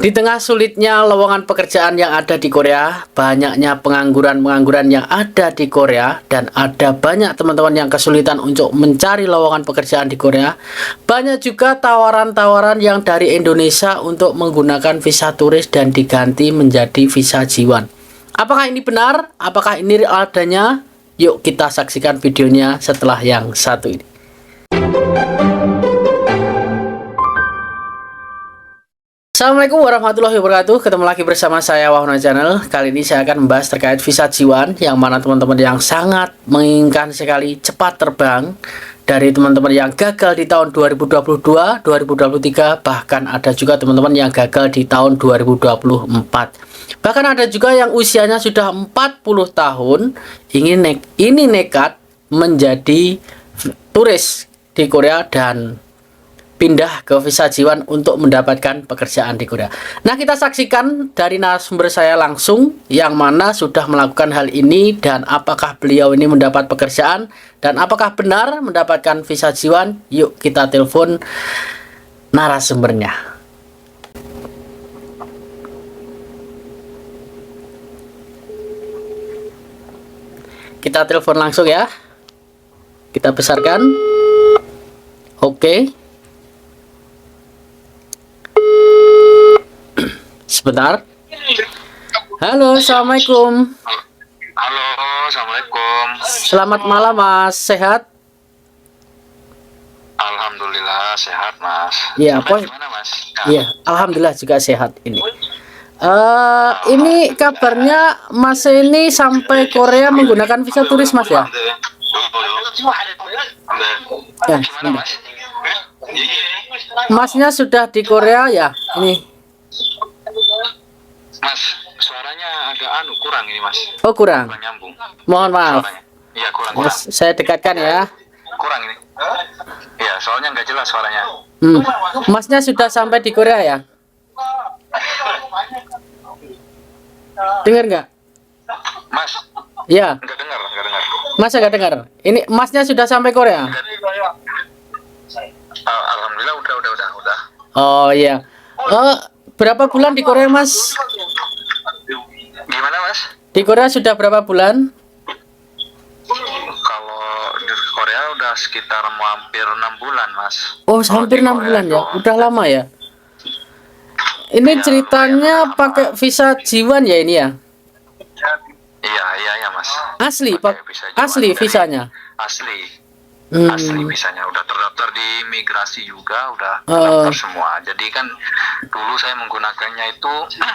Di tengah sulitnya lowongan pekerjaan yang ada di Korea, banyaknya pengangguran-pengangguran yang ada di Korea, dan ada banyak teman-teman yang kesulitan untuk mencari lowongan pekerjaan di Korea, banyak juga tawaran-tawaran yang dari Indonesia untuk menggunakan visa turis dan diganti menjadi visa J1. Apakah ini benar? Apakah ini adanya? Yuk kita saksikan videonya setelah yang satu ini. Assalamualaikum warahmatullahi wabarakatuh. Ketemu lagi bersama saya Wahuna Channel. Kali ini saya akan membahas terkait visa J1, yang mana teman-teman yang sangat menginginkan sekali cepat terbang, dari teman-teman yang gagal di tahun 2022, 2023, bahkan ada juga teman-teman yang gagal di tahun 2024. Bahkan ada juga yang usianya sudah 40 tahun ini nekat menjadi turis di Korea dan pindah ke visa J1 untuk mendapatkan pekerjaan di Korea. Nah, kita saksikan dari narasumber saya langsung yang mana sudah melakukan hal ini, dan apakah beliau ini mendapat pekerjaan dan apakah benar mendapatkan visa J1. Yuk kita telepon narasumbernya. Kita telepon langsung ya. Kita besarkan. Oke. Sebentar. Halo, assalamualaikum. Halo, assalamualaikum. Selamat malam, Mas. Sehat? Alhamdulillah sehat, Mas. Iya, Gimana, Mas? Iya, alhamdulillah juga sehat ini. Ini kabarnya Mas ini sampai Korea menggunakan visa turis, Mas ya? Ya, Gimana, Mas? Masnya sudah di Korea ya? Ini. Mas, suaranya agak kurang ini, Mas. Oh, kurang. Kurang nyambung. Mohon maaf. Suaranya. Iya, kurang. Mas, saya dekatkan ya. Kurang ini. Iya, soalnya nggak jelas suaranya. Masnya sudah sampai di Korea ya? Dengar nggak? Mas, Iya. nggak dengar. Mas nggak dengar. Ini Masnya sudah sampai Korea? Alhamdulillah udah. Oh iya. Berapa bulan di Korea, Mas? Gimana, Mas? Di Korea sudah berapa bulan? Kalau di Korea udah sekitar mau hampir 6 bulan, Mas. Oh, Kalau hampir di 6 Korea bulan ya. tuh, Udah lama ya. Ini Iya, ceritanya lumayan lama. pakai visa J1 ya ini ya? Iya, Mas. Asli, Pakai visa J1 asli dari- visanya. Asli Hmm. visanya udah terdaftar di imigrasi juga, udah Oh. terdaftar semua. Jadi kan dulu saya menggunakannya itu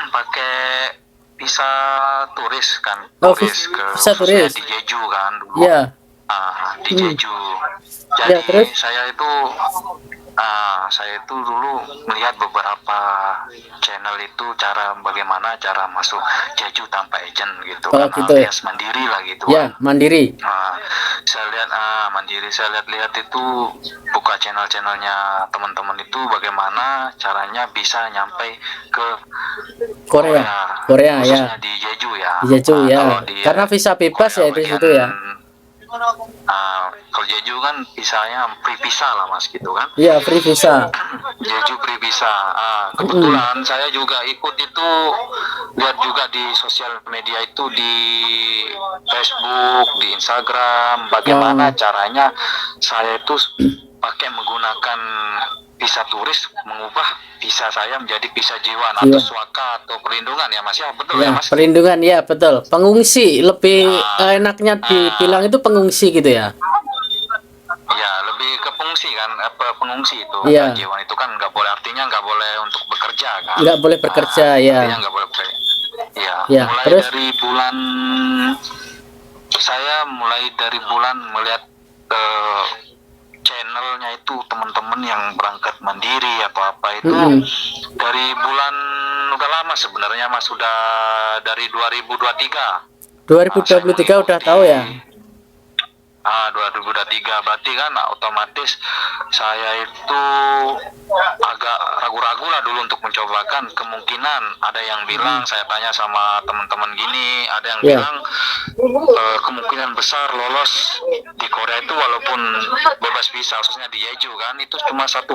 pakai visa turis kan, Oh, turis visa khususnya turis. di Jeju kan dulu. Ya. Di Jeju. Ya, Jadi terus? saya itu dulu melihat beberapa channel itu bagaimana cara masuk Jeju tanpa agent gitu, Oh, kan, gitu. alias mandiri lah gitu. Ya, mandiri. Nah, saya lihat mandiri, saya lihat itu buka channelnya teman-teman itu bagaimana caranya bisa nyampe ke Korea ya. khususnya di Jeju ya. Di Jeju ya. Kalau di Karena visa bebas ya Korea di bagian, situ ya. kalau Jeju kan visanya free visa lah, Mas, gitu kan. Iya, free visa. Jeju free visa. Kebetulan saya juga ikut itu, lihat juga di sosial media itu, di Facebook, di Instagram, bagaimana caranya saya itu pakai menggunakan visa turis, mengubah visa saya menjadi visa J1 atau swaka atau perlindungan ya, Mas ya. Betul ya, Ya, Mas? perlindungan ya, betul. Pengungsi lebih enaknya dibilang itu pengungsi gitu ya. Ya, lebih ke pengungsi kan, pengungsi itu. Iya. J1 itu kan nggak boleh, artinya nggak boleh untuk bekerja kan. Nggak boleh bekerja, ya. Artinya nggak boleh bekerja. Ya, Ya, mulai terus? dari bulan saya melihat channelnya itu teman-teman yang berangkat mandiri atau apa itu dari bulan, udah lama sebenarnya, Mas, sudah dari 2023. 2023 udah tahu ya. 2023 berarti kan otomatis saya itu agak ragu-ragu lah dulu untuk mencobakan. Kemungkinan ada yang bilang, saya tanya sama teman-teman gini, ada yang Yeah. bilang kemungkinan besar lolos di Korea itu walaupun bebas visa, khususnya di Jeju kan, itu cuma 1%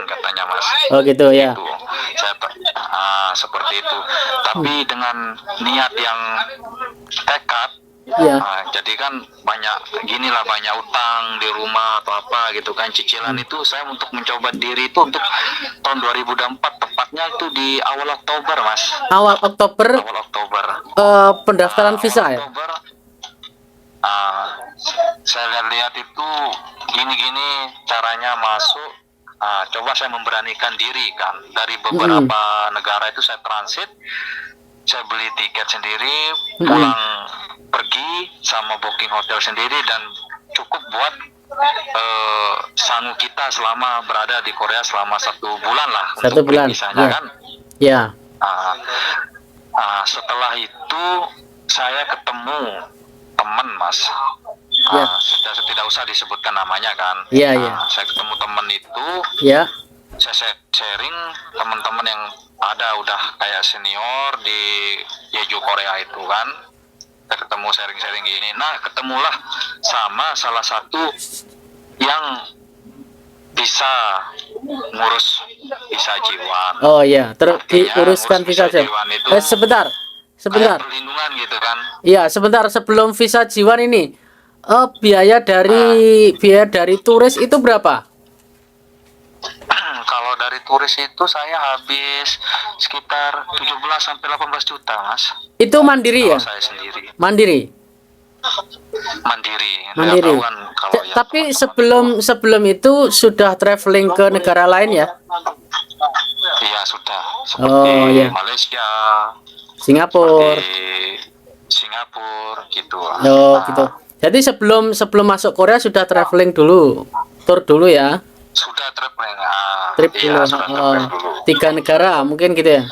katanya Mas. Oh gitu ya. Itu seperti itu. Tapi dengan niat yang tekad, Iya. jadi kan banyak utang di rumah atau apa gitu kan, cicilan itu saya untuk mencoba diri itu untuk tahun 2024, tepatnya itu di awal Oktober Mas. Awal Oktober Awal Oktober. pendaftaran visa ya. Oktober, saya lihat itu gini-gini caranya masuk. Coba saya memberanikan diri kan, dari beberapa negara itu saya transit, saya beli tiket sendiri, pulang pergi sama booking hotel sendiri, dan cukup buat sangu kita selama berada di Korea selama 1 bulan lah. 1 untuk bulan, visanya ya. kan. Ya. Setelah itu saya ketemu teman Mas. Ya. Tidak usah disebutkan namanya kan. Iya, iya. Saya ketemu teman itu, Ya. saya sharing teman-teman yang ada udah kayak senior di Jeju Korea itu kan. Saya ketemu sharing-sharing gini. Nah, ketemulah sama salah satu yang bisa ngurus visa Jiwan. Oh ya, Artinya, diuruskan ngurus visa visa Jiwan. Jiwan itu Sebentar. kayak perlindungan gitu kan. Iya, sebentar, sebelum visa Jiwan ini, biaya dari turis itu berapa? Kalau dari turis itu saya habis sekitar 17 sampai 18 juta, Mas. Itu mandiri ya? Kalau saya sendiri. Mandiri. Mandiri. Mandiri. Nggak tahu kan kalau ya Tapi teman-teman sebelum itu sudah traveling ke negara lain ya? iya sudah. Seperti Oh, iya. Malaysia, Singapura. seperti Singapura gitu. Oh, gitu. Jadi sebelum masuk Korea sudah traveling dulu, tour dulu ya? Sudah traveling. Trip Iya, dulu. sudah Oh, traveling dulu. 3 negara mungkin gitu ya?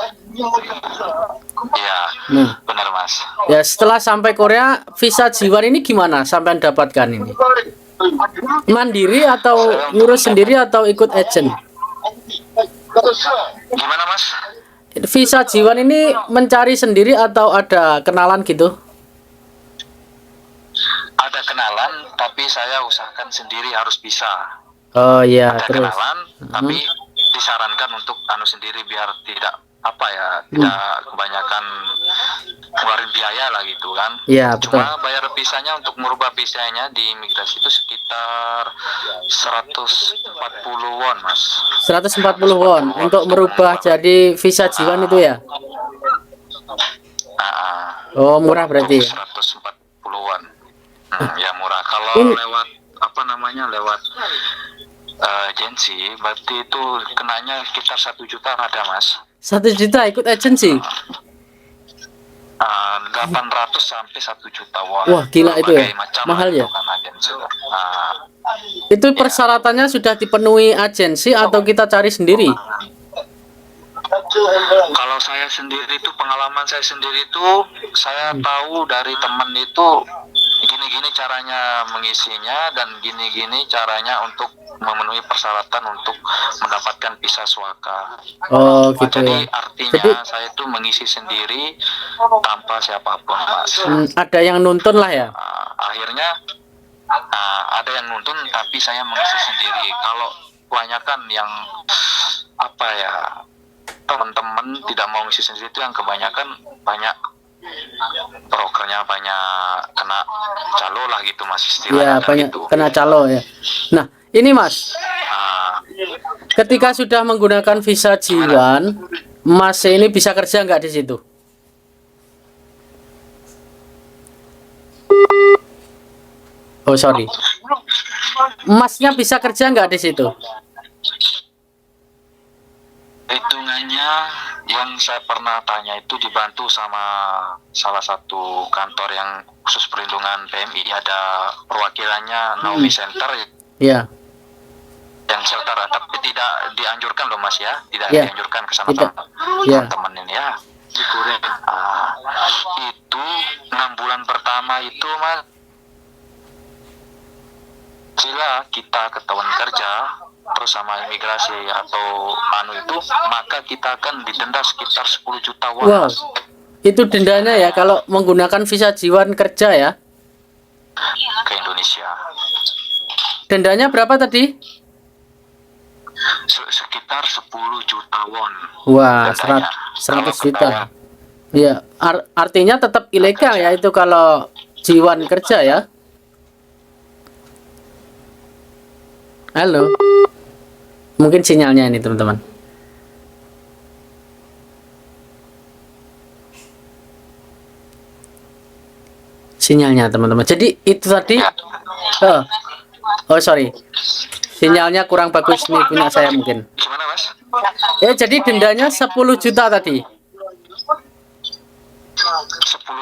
Iya, Nah. benar Mas. Ya, setelah sampai Korea, visa Jiwan ini gimana sampai dapatkan ini? Mandiri atau ngurus sendiri atau ikut agent? Gimana Mas? Visa Jiwan ini mencari sendiri atau ada kenalan gitu? Ada kenalan, tapi saya usahakan sendiri harus bisa. Oh iya, Ada terus. kenalan, tapi disarankan untuk sendiri biar tidak tidak kebanyakan ngeluarin biaya lah gitu kan. Iya, betul. Cuma bayar visanya untuk merubah visanya di imigrasi itu sekitar 140 won Mas. 140 won untuk merubah jadi visa Jiwan itu ya? Oh, murah berarti ya? 140 won. Ya murah. Kalau lewat lewat agensi, berarti itu kenanya sekitar 1 juta ada Mas. 1 juta ikut agensi? 800 sampai 1 juta won. Wah, gila itu ya? Berbagai macam Mahal ya? kan agensi. Itu persyaratannya sudah dipenuhi agensi atau kita cari sendiri? Kalau saya sendiri itu, pengalaman saya sendiri itu, saya tahu dari teman itu gini-gini caranya mengisinya dan gini-gini caranya untuk memenuhi persyaratan untuk mendapatkan visa Swaka. Oh, gitu Jadi ya. artinya saya itu mengisi sendiri tanpa siapapun Mas. Ada yang nuntun lah ya? Akhirnya ada yang nuntun tapi saya mengisi sendiri. Kalau kebanyakan yang teman-teman tidak mau ngisi sendiri itu yang kebanyakan banyak brokernya banyak kena calo lah gitu Mas, Iya, istilahnya banyak gitu. kena calo ya. Nah, ini Mas, ketika sudah menggunakan visa Jiwan, Mas ini bisa kerja nggak di situ? Oh, sorry. Masnya bisa kerja nggak di situ? Hitungannya yang saya pernah tanya itu dibantu sama salah satu kantor yang khusus perlindungan PMI, ada perwakilannya Naomi Center Ya. yang shelter, tapi tidak dianjurkan loh Mas ya, tidak Ya. dianjurkan ke sana Tidak. Ya. teman-teman ini ya. Itu 6 bulan pertama itu Mas apabila kita ketahuan kerja terus sama imigrasi atau itu, maka kita akan didenda sekitar 10 juta won. Wow. Itu dendanya ya kalau menggunakan visa Jiwan kerja ya. Ke Indonesia. Dendanya berapa tadi? Sekitar 10 juta won. Wah, dendanya. 100 Kalau juta. ketahuan. Iya, artinya tetap ilegal ya itu kalau Jiwan kerja ya. Halo. Mungkin sinyalnya ini teman-teman. Sinyalnya teman-teman. Jadi itu tadi. Oh sorry. Sinyalnya kurang bagus nih punya saya mungkin. Gimana, Mas? Ya jadi dendanya 10 juta tadi. 10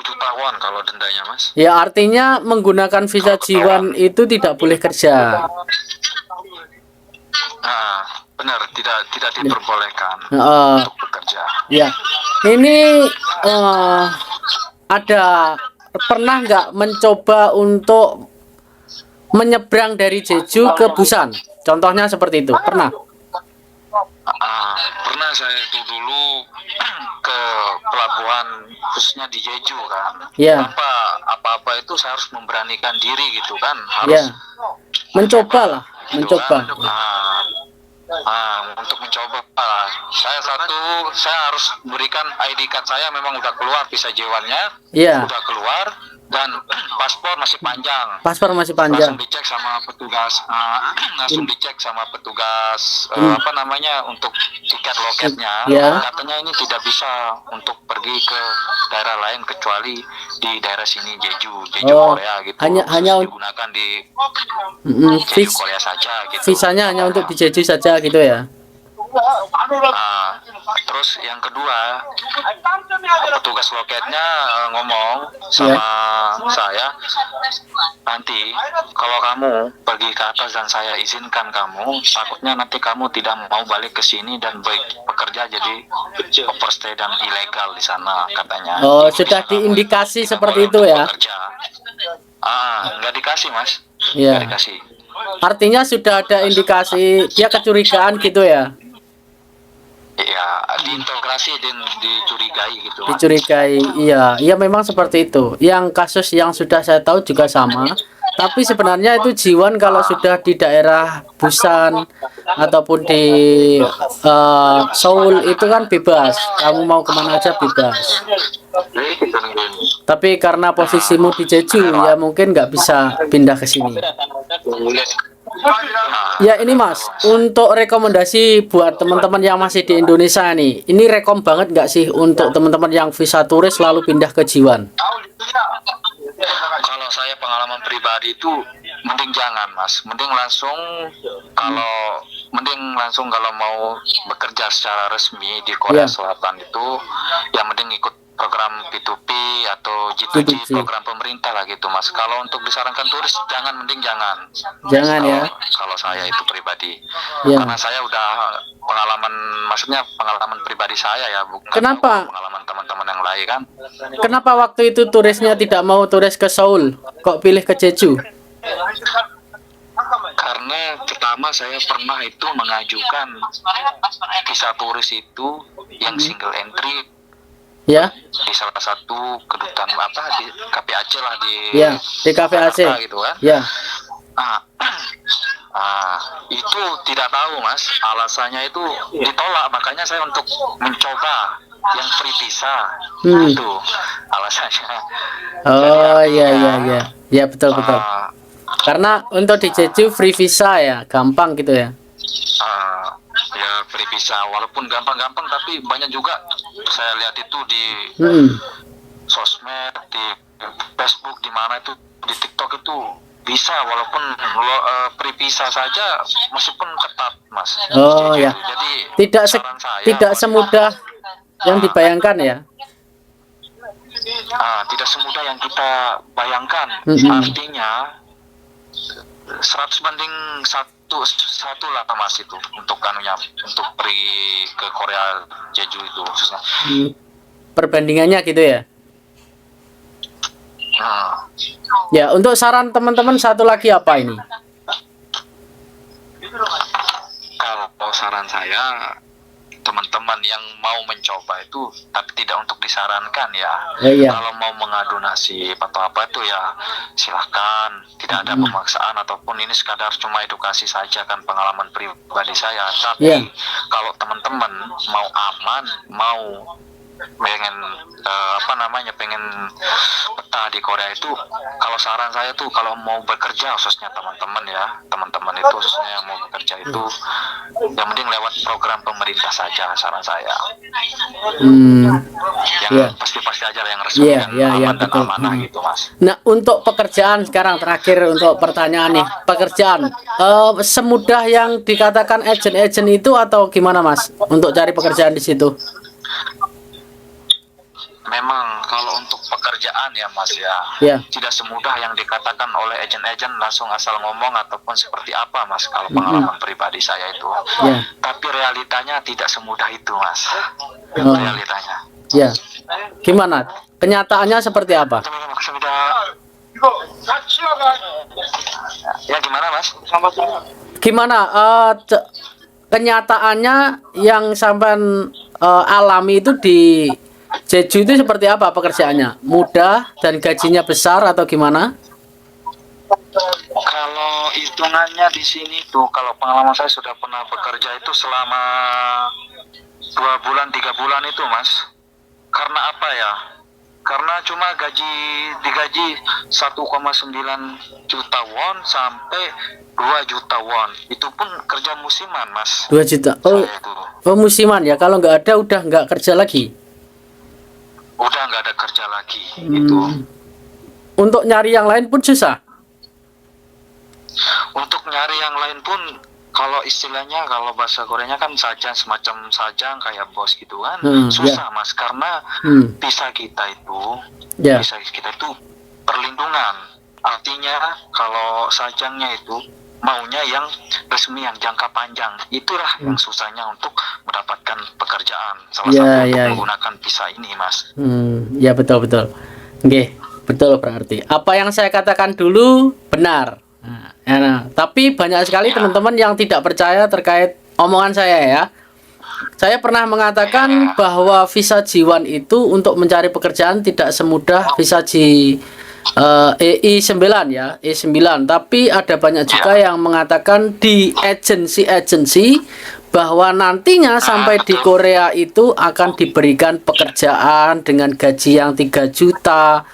juta won kalau dendanya, Mas. Ya artinya menggunakan visa Jiwan itu tidak boleh kerja. Nah, benar, tidak diperbolehkan Heeh. untuk bekerja. Ya, ini ada pernah nggak mencoba untuk menyeberang dari Jeju ke Busan? Contohnya seperti itu, pernah? Pernah saya itu dulu ke pelabuhan khususnya di Jeju kan. Ya. Apa-apa itu saya harus memberanikan diri gitu kan. Ya, Harus mencoba lah, gitu mencoba. kan. Untuk mencoba saya harus berikan ID card saya, memang udah keluar visa J1-nya, Iya. udah keluar, dan paspor masih panjang. Paspor masih panjang. Langsung dicek sama petugas, Hmm. apa namanya, untuk tiket loketnya. Ya. Katanya ini tidak bisa untuk pergi ke daerah lain kecuali di daerah sini Jeju Oh, Korea gitu. hanya digunakan di Jeju vis- Korea saja gitu. visanya hanya untuk di Jeju saja gitu ya. Terus yang kedua, petugas loketnya ngomong sama saya, nanti kalau kamu pergi ke atas dan saya izinkan kamu, takutnya nanti kamu tidak mau balik ke sini dan bekerja jadi overstay dan ilegal di sana, katanya. Oh, sudah diindikasi seperti itu ya. Bekerja. Nggak dikasih, Mas. Iya. Nggak dikasih. Artinya sudah ada indikasi dia kecurigaan gitu ya. Iya, diintegrasi dan dicurigai gitu. Dicurigai, iya, iya memang seperti itu. Yang kasus yang sudah saya tahu juga sama. Tapi sebenarnya itu Jiwan kalau sudah di daerah Busan ataupun di Seoul itu kan bebas. Kamu mau kemana aja bebas. Tapi karena posisimu di Jeju, ya mungkin nggak bisa pindah ke sini. Ya ini Mas, untuk rekomendasi buat teman-teman yang masih di Indonesia nih, ini rekom banget nggak sih untuk teman-teman yang visa turis lalu pindah ke Jiwan? Kalau saya pengalaman pribadi itu mending jangan, Mas. Mending langsung kalau mau bekerja secara resmi di Korea Selatan itu, ya mending ikut program P2P atau G2G, program pemerintah lah gitu, Mas. Kalau untuk disarankan turis mending jangan. Jangan ya. Kalau saya itu pribadi. Ya. Karena saya udah pengalaman pribadi saya ya, bukan Kenapa? pengalaman teman-teman yang lain kan. Kenapa waktu itu turisnya tidak mau turis ke Seoul? Kok pilih ke Jeju? Karena pertama saya pernah itu mengajukan visa turis itu yang single entry Ya, di salah satu kedutaan di KPAC lah di di KPAC gitu kan. Ya. Itu tidak tahu, Mas, alasannya itu ditolak, makanya saya untuk mencoba yang free visa itu alasannya. Oh iya ya betul. Karena untuk di Jeju free visa ya, gampang gitu ya. Ya free visa, walaupun gampang-gampang tapi banyak juga saya lihat itu di sosmed, di Facebook, di mana itu, di TikTok itu bisa, walaupun free visa saja meskipun ketat, Mas. Oh ya. Jadi tidak semudah yang dibayangkan ya. Tidak semudah yang kita bayangkan. Artinya 100 banding satu lah, Mas, itu untuk untuk pergi ke Korea Jeju itu khususnya. Perbandingannya gitu ya. Ya, untuk saran teman-teman satu lagi apa ini? saran saya, teman-teman yang mau mencoba itu tapi tidak untuk disarankan ya. Iya. Kalau mau mengadu nasib atau apa itu ya silahkan, tidak ada pemaksaan ataupun ini sekadar cuma edukasi saja kan, pengalaman pribadi saya. Tapi Iya. kalau teman-teman mau aman, mau pengen pengen peta di Korea itu, kalau saran saya tuh kalau mau bekerja khususnya teman-teman itu khususnya yang mau bekerja itu yang mending lewat program pemerintah saja, saran saya yang Iya. pasti aja yang resmi Iya, dan iya, iya, aman dan betul. amanah gitu Mas. Nah, untuk pekerjaan sekarang terakhir untuk pertanyaan nih, pekerjaan semudah yang dikatakan agent-agent itu atau gimana Mas untuk cari pekerjaan di situ? Memang kalau untuk pekerjaan ya Mas ya, Ya. tidak semudah yang dikatakan oleh agen-agen langsung asal ngomong ataupun seperti apa Mas, kalau pengalaman pribadi saya itu. Ya. Tapi realitanya tidak semudah itu Mas. Oh. Realitanya. Ya. Gimana? Kenyataannya seperti apa? Ya gimana Mas? Gimana kenyataannya yang sampean alami itu di Jeju itu seperti apa pekerjaannya? Mudah dan gajinya besar atau gimana? Kalau hitungannya di sini tuh, kalau pengalaman saya sudah pernah bekerja itu selama 2 bulan 3 bulan itu Mas. Karena apa ya? Karena cuma digaji 1,9 juta won sampai 2 juta won. Itu pun kerja musiman Mas. 2 juta. Oh, Saya itu. oh musiman ya. Kalau nggak ada udah nggak kerja lagi. Udah nggak ada kerja lagi gitu. Untuk nyari yang lain pun susah. Untuk nyari yang lain pun, kalau istilahnya kalau bahasa Koreanya kan sajang, semacam sajang kayak bos gitu kan, susah Mas, karena visa kita itu perlindungan. Artinya kalau sajangnya itu maunya yang resmi, yang jangka panjang. Itulah yang susahnya untuk mendapatkan pekerjaan. Salah satu untuk menggunakan visa ini Mas. Ya betul. Oke, betul berarti. Apa yang saya katakan dulu benar. Nah, tapi banyak sekali teman-teman yang tidak percaya terkait omongan saya ya. Saya pernah mengatakan bahwa visa J1 itu untuk mencari pekerjaan tidak semudah visa EI9 ya, E9. Tapi ada banyak juga yang mengatakan di agensi bahwa nantinya sampai di Korea itu akan diberikan pekerjaan dengan gaji yang 3 juta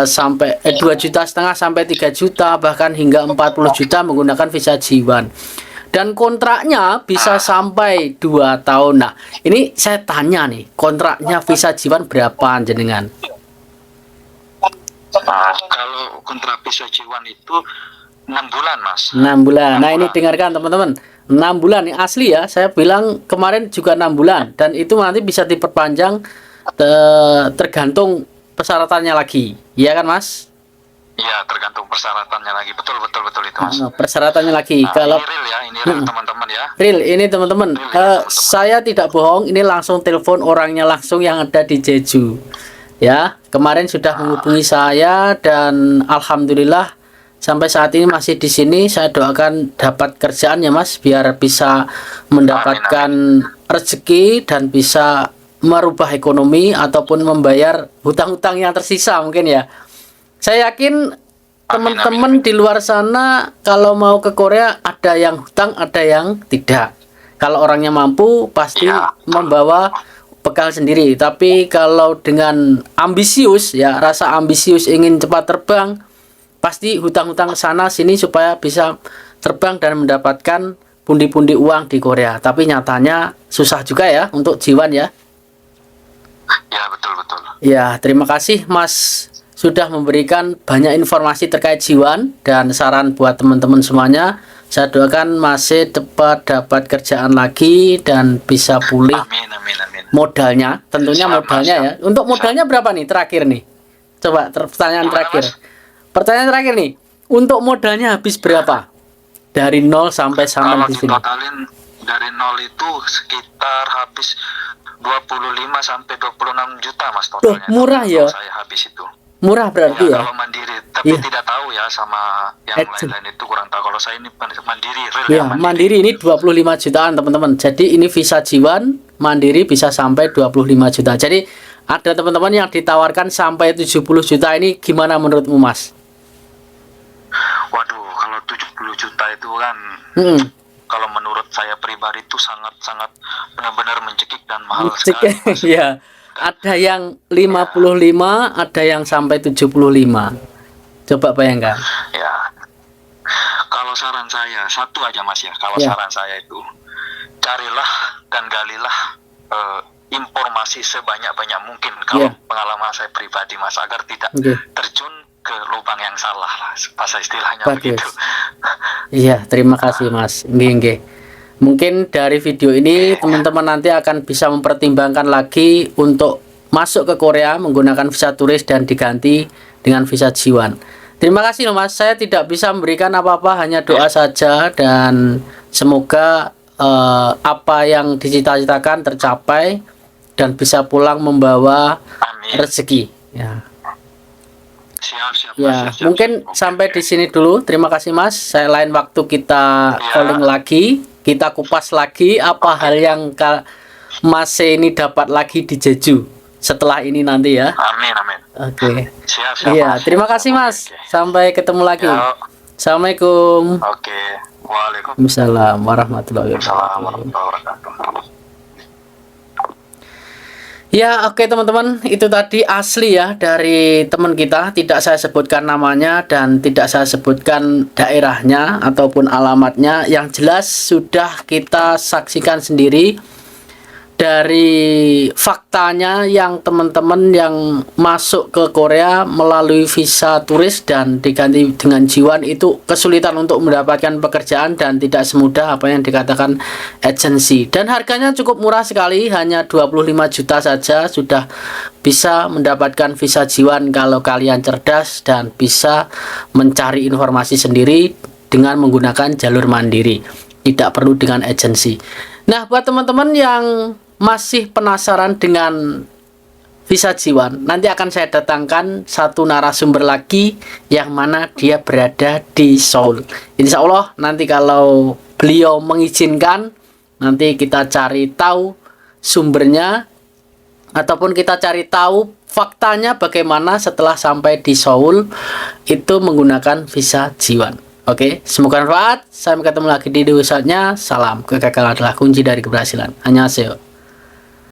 sampai 2,5 juta sampai 3 juta, bahkan hingga 40 juta menggunakan visa J1. Dan kontraknya bisa sampai 2 tahun. Nah, ini saya tanya nih, kontraknya visa J1 berapa jenengan? Kalau kontrak visa J1 itu 6 bulan Mas. 6 bulan. Nah, ini dengarkan teman-teman. 6 bulan ini asli ya. Saya bilang kemarin juga 6 bulan dan itu nanti bisa diperpanjang tergantung persyaratannya lagi. Iya kan, Mas? Iya, tergantung persyaratannya lagi. Betul itu Mas. Persyaratannya lagi. Kalau ini real ya, ini real teman-teman ya. Real ini teman-teman. Saya tidak bohong, ini langsung telepon orangnya langsung yang ada di Jeju. Ya, kemarin sudah menghubungi saya dan alhamdulillah sampai saat ini masih di sini. Saya doakan dapat kerjaan ya Mas, biar bisa mendapatkan rezeki dan bisa merubah ekonomi ataupun membayar hutang-hutang yang tersisa mungkin ya. Saya yakin teman-teman di luar sana kalau mau ke Korea ada yang hutang, ada yang tidak. Kalau orangnya mampu pasti membawa bekal sendiri, tapi kalau dengan ambisius ya, rasa ambisius ingin cepat terbang, pasti hutang-hutang sana sini supaya bisa terbang dan mendapatkan pundi-pundi uang di Korea. Tapi nyatanya susah juga ya untuk J1 ya. Ya, betul. Ya, terima kasih Mas sudah memberikan banyak informasi terkait J1 dan saran buat teman-teman semuanya. Saya doakan masih cepat dapat kerjaan lagi dan bisa pulih. Amin. Modalnya, tentunya modalnya ya. Untuk modalnya berapa nih terakhir nih? Coba pertanyaan terakhir. Pertanyaan terakhir nih. Untuk modalnya habis berapa? Dari 0 sampai Kalau di sini. ditotalin dari 0 itu sekitar habis 25 sampai 26 juta Mas totalnya. Murah ya? Saya habis itu. Murah berarti ya? Kalau mandiri, tapi Iya. tidak tahu ya sama yang Agent. lain-lain itu kurang tahu. Kalau saya ini mandiri, real Ya, ya Mandiri ini 25 jutaan teman-teman. Jadi ini Visa Jiwan, Mandiri bisa sampai 25 juta. Jadi ada teman-teman yang ditawarkan sampai 70 juta, ini gimana menurutmu Mas? Waduh, kalau 70 juta itu kan, Hmm. kalau menurut saya pribadi itu sangat-sangat benar-benar mencekik dan mahal Cek, sekali. Mas. ya. Ada yang 55, ada yang sampai 75. Coba bayangkan. Ya, kalau saran saya satu aja Mas ya. Kalau Ya. saran saya itu carilah dan galilah informasi sebanyak-banyak mungkin. Kalau Ya. pengalaman saya pribadi Mas, agar tidak Oke. terjun ke lubang yang salah lah, bahasa istilahnya Bagus. begitu. Iya, terima kasih Mas. Nggih, nggih. Mungkin dari video ini teman-teman nanti akan bisa mempertimbangkan lagi untuk masuk ke Korea menggunakan visa turis dan diganti dengan visa Jiwan. Terima kasih loh Mas. Saya tidak bisa memberikan apa-apa, hanya doa saja, dan semoga apa yang dicita-citakan tercapai dan bisa pulang membawa Amin. rezeki. Ya. Siap, Ya, Mas, siap. mungkin Oke, sampai oke. di sini dulu. Terima kasih Mas. Saya lain waktu kita Ya. calling lagi, kita kupas lagi apa hal yang Mas ini dapat lagi di Jeju setelah ini nanti ya. Amin, amin. Oke. Siap, Iya, Mas. terima kasih Mas. Oke, oke. Sampai ketemu lagi. Ya, Assalamualaikum. oke. Waalaikumsalam Waalaikumsalam warahmatullahi wabarakatuh. warahmatullahi wabarakatuh. Ya, oke teman-teman, itu tadi asli ya dari teman kita. Tidak saya sebutkan namanya dan tidak saya sebutkan daerahnya ataupun alamatnya. Yang jelas sudah kita saksikan sendiri dari faktanya, yang teman-teman yang masuk ke Korea melalui visa turis dan diganti dengan Jiwan itu kesulitan untuk mendapatkan pekerjaan dan tidak semudah apa yang dikatakan agensi. Dan harganya cukup murah sekali, hanya 25 juta saja sudah bisa mendapatkan visa Jiwan kalau kalian cerdas dan bisa mencari informasi sendiri dengan menggunakan jalur mandiri. Tidak perlu dengan agensi. Nah, buat teman-teman yang masih penasaran dengan visa Jiwan, nanti akan saya datangkan satu narasumber lagi yang mana dia berada di Seoul. Insya Allah nanti kalau beliau mengizinkan, nanti kita cari tahu sumbernya ataupun kita cari tahu faktanya bagaimana setelah sampai di Seoul itu menggunakan visa Jiwan. Oke, semoga bermanfaat. Sampai ketemu lagi di video selanjutnya. Salam, kegagalan adalah kunci dari keberhasilan. Annyeonghaseyo.